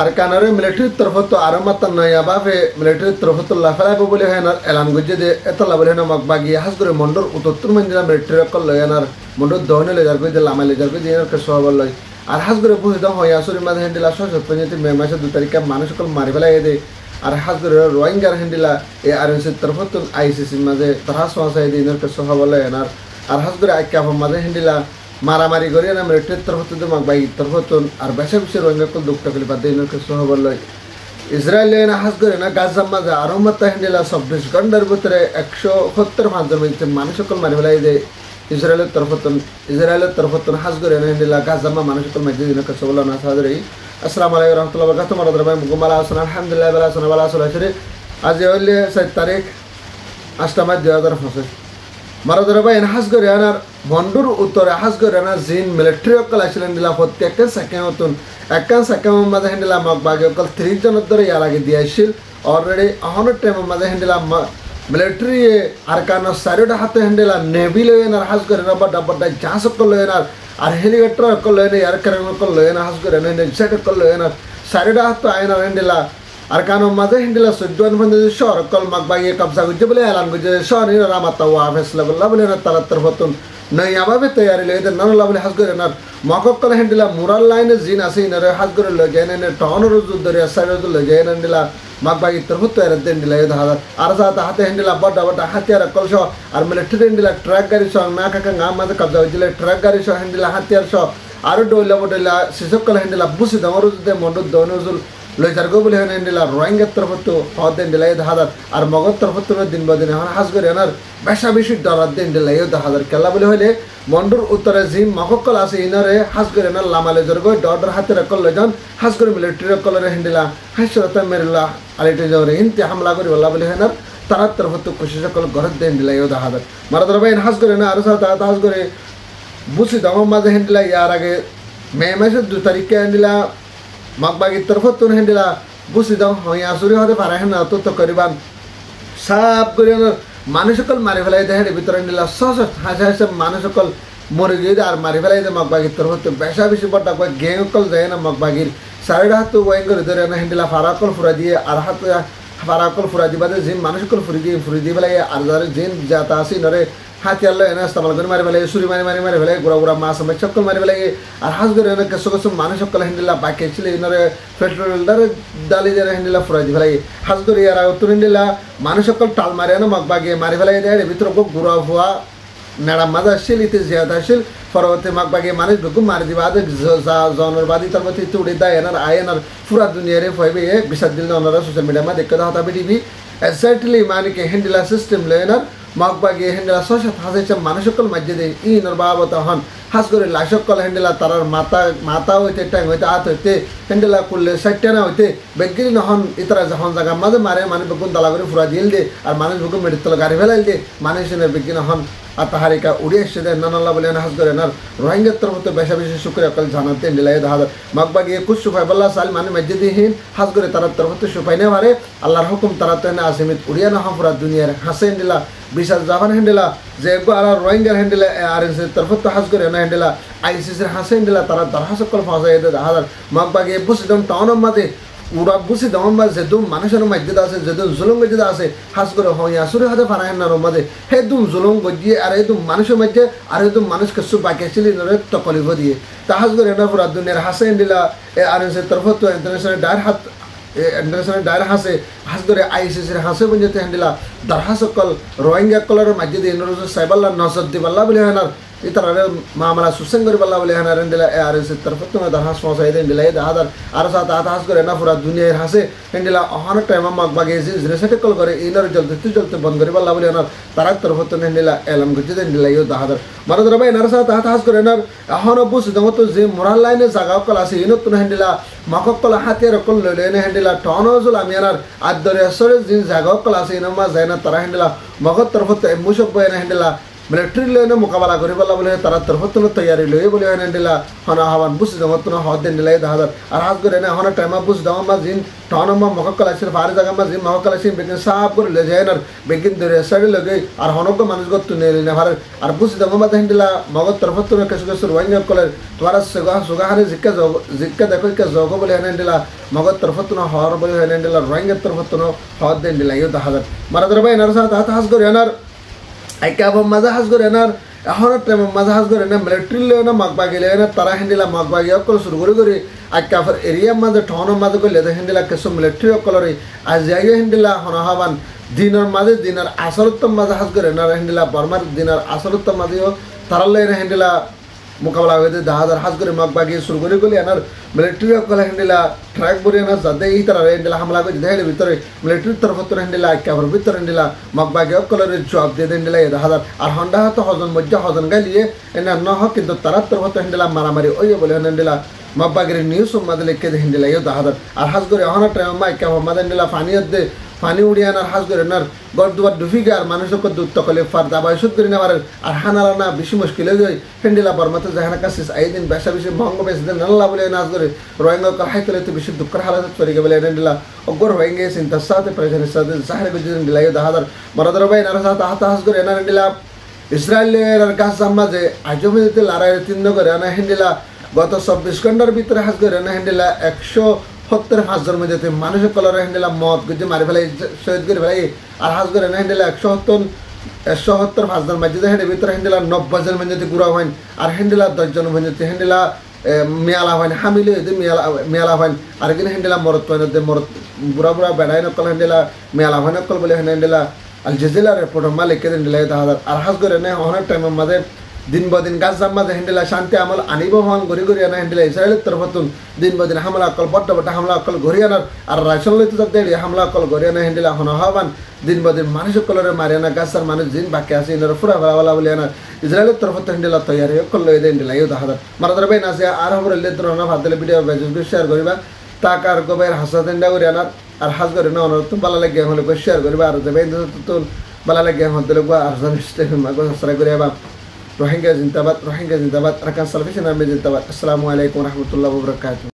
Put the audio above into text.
আর Kanheri military তরফ তো আরো মাত্র নয়া বাফে মিলিটারি তরফ তো লাফালাই বলে হয় না এলান গজে যে এত লাভলে না মগবাগি হাস করে মন্ডর উত্তর মঞ্জিলা মিলিটারি কল লয়ানার মন্ডর দহনে লেজার কই যে লামা লেজার কই যে এর সহবল লয় আর হাস করে বুঝে দাও হয় আসুরি মাঝে হ্যান্ডেলা সশস্ত্র মে মাসে 2 তারিখে মানুষ কল মারি ফেলাই দে আর হাস করে রোহিঙ্গার হ্যান্ডেলা এ আরএনসি তরফ তো আইসিসি মাঝে তারা সহসাই দিন এর সহবল লয়ানার আর হাস করে আইকা মাঝে হ্যান্ডেলা মারামারি করে না মিলিটারির তরফ থেকে মগবাই তরফ তো আর বেশি বেশি রোহিঙ্গা কল দুঃখটা কলি বাদ দিন এর সহবল লয় ইসরায়েলে না হাস করে না গাজা মাঝে আরো মাত্রা হ্যান্ডেলা 24 ঘন্টার ভিতরে 175 জন মানুষ সকল মারি ফেলাই দে ইসরায়েলের তরফ তো হাস করে না হ্যান্ডেলা গাজা মানুষ সকল মারি দিন সবল না সাদরি আসসালামু আলাইকুম রাহমাতুল্লাহি ওয়া বারাকাতুহু মারাদ ভাই মুকম্মালা আসনা আলহামদুলিল্লাহ বালা আসনা শরীর আজ হইলে 7 তারিখ 8 মার্চ 2025 মারাদ ভাই হাস করে আনার বন্ডুর উত্তরে হাস করে না জিন মিলিটারি কল আসলেন দিলা প্রত্যেক সেকেন্ডতন একান সেকেন্ড মাঝে হ্যান্ডেলা মগবাগে কল 30 জনের ধরে ইয়ার আগে দিয়েছিল অলরেডি অহনের টাইম মাঝে হ্যান্ডেলা মিলিটারি আরকানো সারিটা হাতে হ্যান্ডেলা নেভি লয়েন আর হাস করে না বড় জাহাজ কল লয়েন আর হেলিকপ্টার কল লয়েন এয়ারক্রাফট কল লয়েন হাস করে না জেট কল লয়েন সারিটা হাতে আয়না হ্যান্ডেলা আরকানো মাঝে হ্যান্ডেলা 14 বন্ধু শহর কল মগবাগে কবজা গুজে বলে এলান গুজে শহর নিরা রামাতা ওয়া ফেসলা বলে না তারা তরফতন নয় আবাবে তৈরি লয়ে দেন নানা লাভলে হাস করে না মকক কল হ্যান্ডেলা মুরাল লাইনে জিন আছে ইনারে হাস করে লয়ে যায় না টহন রোজ ধরে সাইড লয়ে যায় হ্যান্ডেলা মগবাগি তরফ তৈরি দেন দিলা এই হাজার আর সাথে হাতে হ্যান্ডেলা বড় হাতিয়ার কলস আর মিলিটারি হ্যান্ডেলা ট্রাক গাড়ি সহ না কাকা গাম মাঝে কবজা হয়েছিল ট্রাক গাড়ি সহ হ্যান্ডেলা হাতিয়ার সহ আরো ডইলা শিশক কল হ্যান্ডেলা বুসি দামর মন্ড দনজুল লইজার গো বলে হ্যান্ডেলা রোহিঙ্গার তরফ তো হদেন দিলা এই হাজার আর মগর তরফ তো দিন বদিন এখন হাস করে এনার বেশা বেশি ডরার দেন দিলা এই হাজার কেলা বলে হইলে মন্ডুর উত্তরে জিম মককল আছে ইনারে হাস করে এনার লামালে জর্গ ডর হাতে রকল লজন হাস করে মিলিটারি কলরে হ্যান্ডেলা হাসরতা মেরলা আলিটে জরে ইনতে হামলা করে বলা বলে হেনার তার তরফ তো কোশিশ কল ঘর দেন দিলা এই হাজার মারাদর ভাই হাস করে না আর সাথে হাস করে বুসি দাম মাঝে হ্যান্ডেলা ইয়ার আগে মে মাসের 2 তারিখে হ্যান্ডেলা মগবাগি তরফ তো হ্যান্ডেলা বুঝি দাও হয় আসুরি হতে পারে হ্যাঁ তো করিবান সাপ করে মানুষ সকল মারি ফেলাই দেয় ভিতরে হ্যান্ডেলা হাসে মানুষ সকল মরে গিয়ে আর মারি ফেলাই দেয় মগবাগির তরফ তো বেশা বেশি বড় গেঁ কল যায় না মগবাগির সাইড হাত ওয়াইং করে ধরে না হ্যান্ডেলা ফারাকল ফুরা দিয়ে আর হাত ফারাকল ফুরা দিবা জিন মানুষ সকল ফুরি দিয়ে ফেলাই আর যারা জিন যাতা আসি নরে হাতিয়ার লয় না ইস্তেমাল করে মারি ফেলে সুরি মারি ফেলে গুড়া মাছ আমি সকল মারি ফেলে আর হাস করে এনে কিছু মানুষ সকল হ্যান্ডেলা বাকি ছিল ইনারে পেট্রোল ডালি দিয়ে হ্যান্ডেলা ফুরাই দি ফেলে হাস করে আর উত্তর হ্যান্ডেলা মানুষ সকল টাল মারি আনো মগবাগে মারি ফেলে দেয় ভিতরে গুড়া ভুয়া নেড়া মাঝে আসছিল ইতে জিয়াদা আসছিল পরবর্তী মগবাগে মানুষ বেগু মারি দিবা জনের বাদি তার মধ্যে উড়ে দেয় এনার এনার পুরা দুনিয়ারে ফইবে বিচার দিল ওনারা সোশ্যাল মিডিয়া মা দেখতে হতা বিডিবি এক্স্যাক্টলি মানে কি হ্যান্ডেলা সিস্টেম লয়নার মগবাগে হ্যান্ডেলা 6-7 মানুষ সকল মাঝে দেয় ইনর বাবত হন হাস করে লাশকল হ্যান্ডেলা তারার মাথা হইতে ট্যাং হইতে হাত হইতে হ্যান্ডেলা করলে 60 না হইতে বেগিরি নহন ইতরা যখন জায়গা মাঝে মারে মানে বেগুন দালা করে ফুরা দিল দে আর মানুষ বেগুন মেডিকেল গাড়ি ফেলাইল দে মানুষের বেগিন হন আর তাহারিকা উড়ে এসে দেয় নানাল্লাহ বলে হাস করে না রোহিঙ্গার তরফ তো বেশা বেশি শুক্রিয়া কল জানাতে হ্যান্ডেলা এই হাজার মগবাগে কুছ সুফাই বল্লা সাল মানে মসজিদহীন হাস করে তার তরফ তো সুফাই না পারে আল্লাহর হুকুম তারা তো না আসিমিত উড়িয়া না পুরা দুনিয়ার হাসে হ্যান্ডেলা বিশাল জাপান হ্যান্ডেলা যে আর রোহিঙ্গার হ্যান্ডেলা আরএনসি তরফ তো হাস করে না হ্যান্ডেলা আইসিসির হাসে হ্যান্ডেলা তারা দরহাস কল ফাঁসা এদের হাজার মগবাগে বুঝি দম টাউনের মাঝে উড়া বুঝি দম মাঝে যেদুম মানুষের মসজিদ আছে যেদুম জুলুম মসজিদ আছে হাস করে হয় আসুরি হাতে ফারা হেন মাঝে হে দুম জুলুম গজিয়ে আর এদুম মানুষের মধ্যে আর এদুম মানুষ কিছু বাকি ছিল তকলিফ দিয়ে তা হাস করে না পুরা দুনিয়ার হাসে হ্যান্ডেলা আরএনসি তরফ তো ইন্টারন্যাশনাল ডায়ের হাসে হাস করে আইসিসির হাসে বুঝতে হ্যান্ডেলা দরহাস কল রোহিঙ্গা কলের মসজিদ ইনরোজ সাইবাল্লা নজর দিবাল্লা বলে হেনার ইতারে মামলা সুসেন করে বল্লা বলে হেনার হ্যান্ডেলা আরএনসি তরফ তো দরহাস পৌঁছাই দেন দিলা এই হাজার আর সাথে হাস করে না পুরা দুনিয়ার হাসে হ্যান্ডেলা অহন টাইম মগবাগে জিনিসটা কল করে ইনর জলতে বন্ধ করে বল্লা বলে হেনার তারা তরফ তো হ্যান্ডেলা এলাম গজে দেন দিলা এই হাজার মারদ রবাই এনার সাথে হাস করে এনার অহন বুঝ দমতো যে মোরাল লাইনে জায়গা কল আছে ইনত হ্যান্ডেলা মকক কল হাতিয়ার কল লইলে হ্যান্ডেলা টনজুল আমি এনার আদরে আসরে যে জায়গা কল আছে ইনমা যায় না তারা হ্যান্ডেলা মগত তরফ তো মুসব বয় হ্যান্ডেলা মিলিটারি লয়নে মোকাবেলা করি বলা বলে তারা তরফতুন তৈয়ারি লয়ে বলে হেন দিলা হনা হাওয়ান বুঝি জমতুন হদ দেন দিলাই দাহাদার আর হাজ করে না হনা টাইমা বুঝ দাও মা জিন টাউনমা মহকাল আছে ফারে জায়গা মা জিন মহকাল আছে বেকিন সাফ করে লে যায় না বেকিন ধরে সাইডে লগে আর হনক মানুষ গত নেলি না ভারে আর বুঝি দাও মা দেন দিলা মগত তরফতুন কিছু কিছু ওয়াইন কলে তোমার সুগা হারে জিক্কা দেখো কে জগ বলে হেন দিলা মগত তরফতুন হর বলে হেন দিলা রোহিঙ্গা তরফতুন হদ দেন দিলা ইউ দাহাদার মারাদর ভাই নার সাথে হাজ করে এনার আইকাব মাজা হাজ করে এনার এখন টাইম মাজা হাজ করে না মিলিটারি লয় না মাগবা গেলে না তারা হেন্ডিলা মাগবা গিয়ে অকল শুরু করে আইকাফর এরিয়ার মাঝে ঠনের মাঝে করলে হেন্ডিলা কিছু মিলিটারি অকলরে আজ যাই হেন্ডিলা হনহাবান দিনের মাঝে দিনের আসরত্তম মাঝে হাজ করে না হেন্ডিলা বর্মার দিনের আসরত্তম মাঝেও তারা লয় না হেন্ডিলা মোকাবেলা হয়ে দাহাদার হাজ করে মাগবা গিয়ে শুরু করে গলি এনার মিলিটারি অকল হেন্ডিলা ট্রাক বলে না যাতে এই তারা হেন্ডিলা হামলা করে দেহের ভিতরে মিলিটারির তরফতর হেন্ডিলা আইকাফর ভিতরে হেন্ডিলা মাগবা গিয়ে অকলরে জবাব দিয়ে হেন্ডিলা এ দাহাদার আর হন্ডা হতো হজন মজ্জা হজন গাইলিয়ে এনে ন হোক কিন্তু তারা তরফত হেন্ডিলা মারামারি ওই বলে হেন্ডিলা মাগবাগির নিউজ মাদে লিখে হেন্ডিলা ইউ দাহাদার আর হাজ করে অহনা টাইম মা আইকাফর মাদে হেন্ডিলা ফানিয়ত দে পানি উড়িয়ে আনার হাজ করে নার গড় দুবার ডুফি গে আর মানুষকে দুধ তকলে ফার দাবাই শুধ করে নেওয়ার আর হানারা না বেশি মুশকিল হয়ে যায় হেন্ডিলা বর্মাতে যাহানা কাছে আই দিন বেশা বেশি মহঙ্গ বেশি দিন নাল্লা বলে নাচ করে রোহিঙ্গা হাই তোলে তো বেশি দুঃখের হালাত পড়ে গে বলে হেন্ডিলা অগর রোহিঙ্গা চিন্তার সাথে প্রেশারের সাথে সাহারে গুজি হেন্ডিলা ইউ দাহাদার মারাদর ভাই নার সাথে হাজ করে এনার হেন্ডিলা ইসরায়েলের গাছ মাঝে আজমিতে লড়াই তিন করে আনা হেন্ডিলা গত 24 ঘন্টার ভিতরে হাজ করে না হেন্ডিলা 175 মধ্যে মানুষের কলরে হেন্ডিলা মদ গুজি মারি ফেলাই শহীদ করে ফেলাই আর হাজ করে না হেন্ডিলা 175 মধ্যে হেন্ডের ভিতরে হেন্ডিলা 90 জন মধ্যে গুড়া হইন আর হেন্ডিলা 10 জন মধ্যে হেন্ডিলা মেয়ালা হইন হামিলে মেয়ালা হইন আর কিন্তু হেন্ডিলা মরত হইন মরত বুড়া বুড়া বেড়াই নকল হেন্ডিলা মেয়ালা হইন নকল বলে হেন্ডিলা আল জাজিরা রিপোর্ট মালিক কে হেন্ডিলা দাহাদার আর হাজ করে না অনেক টাইমের মাঝে দিন বদিন গাছ মাঝে হেন্ডিলা শান্তি আমল আনিব হন ঘুরি ঘুরি আনা হেন্ডিলা ইসরায়েলের তরফতুন দিন বদিন হামলা অকল বড্ড বড্ড হামলা অকল ঘুরি আনার আর রাইসল লইতে যাতে হামলা অকল ঘুরি আনা হেন্ডিলা হন হবান দিন বদিন মানুষ কলরে মারি আনা গাছার মানুষ দিন বাকি আছে ইনার ফুরা ফেলা বলে আনার ইসরায়েলের তরফত হেন্ডিলা তৈরি অকল লই দে হেন্ডিলা ইউ দাহাদার মারাদার ভাই নাসে আর হবরে লেত্র না ভাত দিলে ভিডিও বেজুস শেয়ার করিবা তাকার গবের হাসাত হেন্ডা করি আনার আর হাজ করে না অনর তো ভালো লাগে হলে শেয়ার করিবা আর যাবে তো ভালো লাগে হতে লাগবা আর জানিস মাগো সারা করিবা रोहिंग्या जिंदाबाद, रोहिंग्या जिंदाबाद, रकान सल्फेशन आर्मी जिंदाबाद। अस्सलामु अलैकुम रहमतुल्लाहि व बरकातुहू।